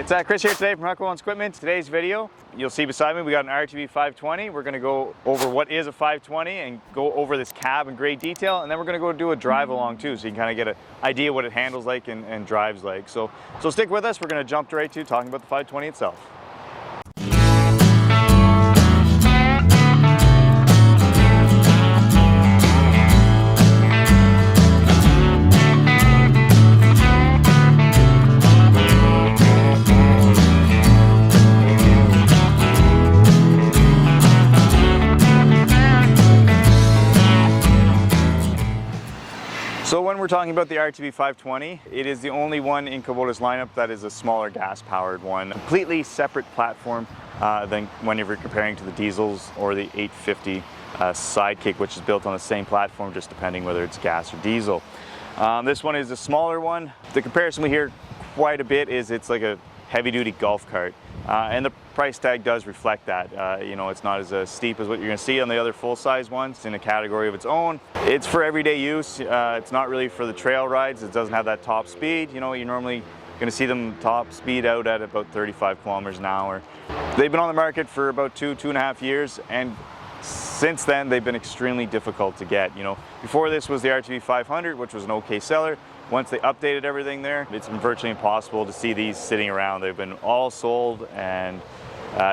It's Chris here today from Huckabones Equipment. Today's video, you'll see beside me, we got an RTV520. We're going to go over what is a 520 and go over this cab in great detail, and then we're going to go do a drive along too, so you can kind of get an idea what it handles like and drives like. So stick with us. We're going to jump right to talking about the 520 itself. So when we're talking about the RTV520, it is the only one in Kubota's lineup that is a smaller gas-powered one. Completely separate platform than whenever you're comparing to the diesels or the 850 Sidekick, which is built on the same platform, just depending whether it's gas or diesel. This one is a smaller one. The comparison we hear quite a bit is it's like a heavy-duty golf cart. And the price tag does reflect that. You know, it's not as steep as what you're going to see on the other full-size ones. It's in a category of its own. It's for everyday use. It's not really for the trail rides. It doesn't have that top speed. You know, you're normally going to see them top speed out at about 35 kilometers an hour. They've been on the market for about two and a half years, and since then they've been extremely difficult to get. You know, before this was the RTV500, which was an okay seller. Once they updated everything there, it's been virtually impossible to see these sitting around. They've been all sold, and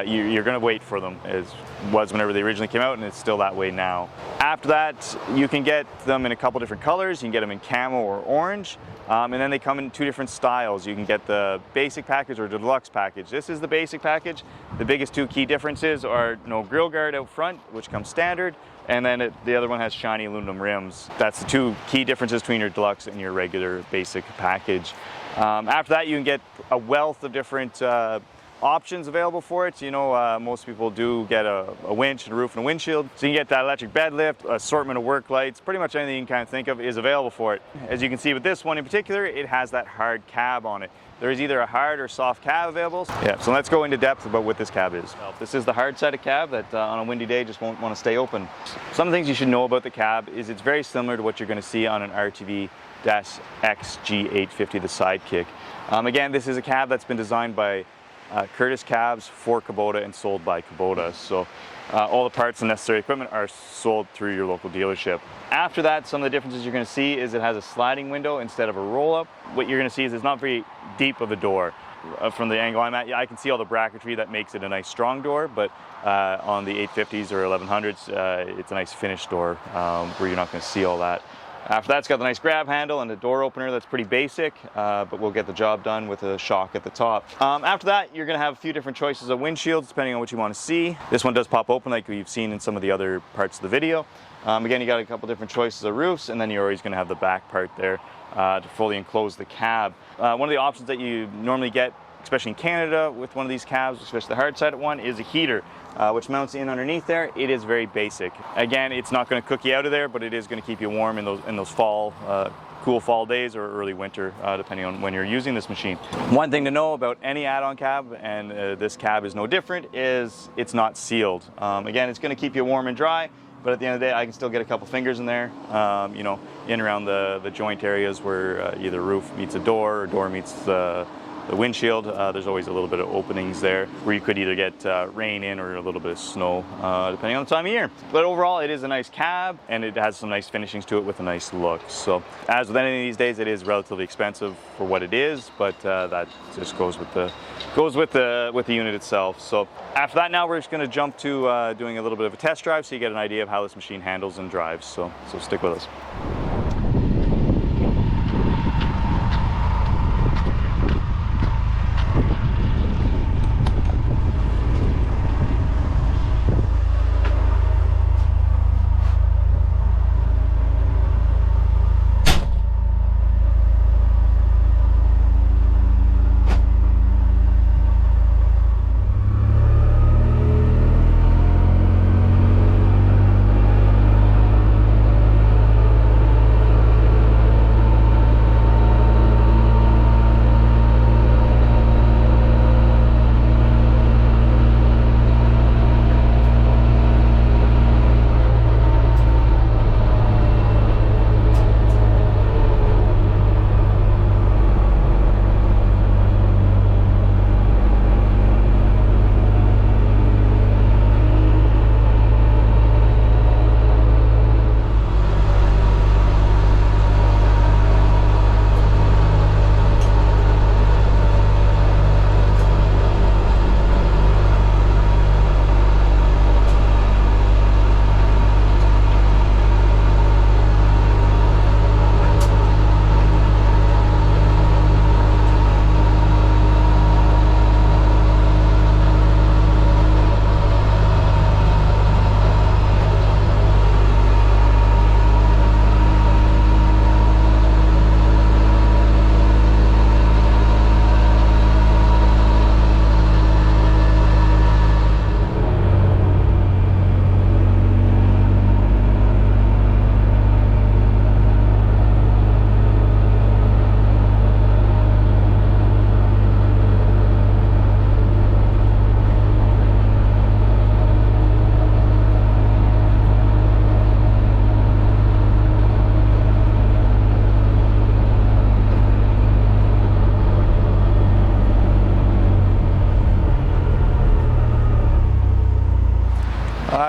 you're going to wait for them, as was whenever they originally came out, and it's still that way now. After that, you can get them in a couple different colors. You can get them in camo or orange, and then they come in two different styles. You can get the basic package or the deluxe package. This is the basic package. The biggest two key differences are no grille guard out front, which comes standard, and then the other one has shiny aluminum rims. That's the two key differences between your deluxe and your regular basic package. After that, you can get a wealth of different options available for it. You know, most people do get a winch and a roof and a windshield. So you can get that electric bed lift, assortment of work lights, pretty much anything you can kind of think of is available for it. As you can see with this one in particular, it has that hard cab on it. There is either a hard or soft cab available. Yeah, so let's go into depth about what this cab is. This is the hard side of cab that on a windy day just won't want to stay open. Some of the things you should know about the cab is it's very similar to what you're going to see on an RTV-XG850, the Sidekick. Again, this is a cab that's been designed by Curtis Cabs for Kubota and sold by Kubota. So all the parts and necessary equipment are sold through your local dealership. After that, some of the differences you're going to see is it has a sliding window instead of a roll-up. What you're going to see is it's not very deep of a door. From the angle I'm at, I can see all the bracketry that makes it a nice strong door, but on the 850s or 1100s, it's a nice finished door where you're not going to see all that. After that, it's got the nice grab handle and a door opener that's pretty basic, but we'll get the job done with a shock at the top. After that, you're going to have a few different choices of windshields depending on what you want to see. This one does pop open like we've seen in some of the other parts of the video. Again, you got a couple different choices of roofs, and then you're always going to have the back part there to fully enclose the cab. One of the options that you normally get, especially in Canada with one of these cabs, especially the hard side one, is a heater, which mounts in underneath there. It is very basic. Again, it's not going to cook you out of there, but it is going to keep you warm in those fall, cool fall days or early winter, depending on when you're using this machine. One thing to know about any add-on cab, and this cab is no different, is it's not sealed. Again, it's going to keep you warm and dry, but at the end of the day, I can still get a couple fingers in there, you know, in around the joint areas where either roof meets a door or door meets the windshield. There's always a little bit of openings there where you could either get rain in or a little bit of snow, depending on the time of year. But overall, it is a nice cab, and it has some nice finishings to it with a nice look. So as with anything these days, it is relatively expensive for what it is, but that just goes with the unit itself. So after that, now we're just going to jump to doing a little bit of a test drive so you get an idea of how this machine handles and drives. So stick with us.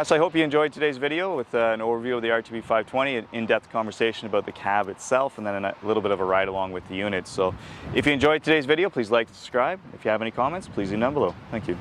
So I hope you enjoyed today's video with an overview of the RTV520, an in-depth conversation about the cab itself, and then a little bit of a ride along with the unit. So if you enjoyed today's video, please like and subscribe. If you have any comments, please leave them down below. Thank you.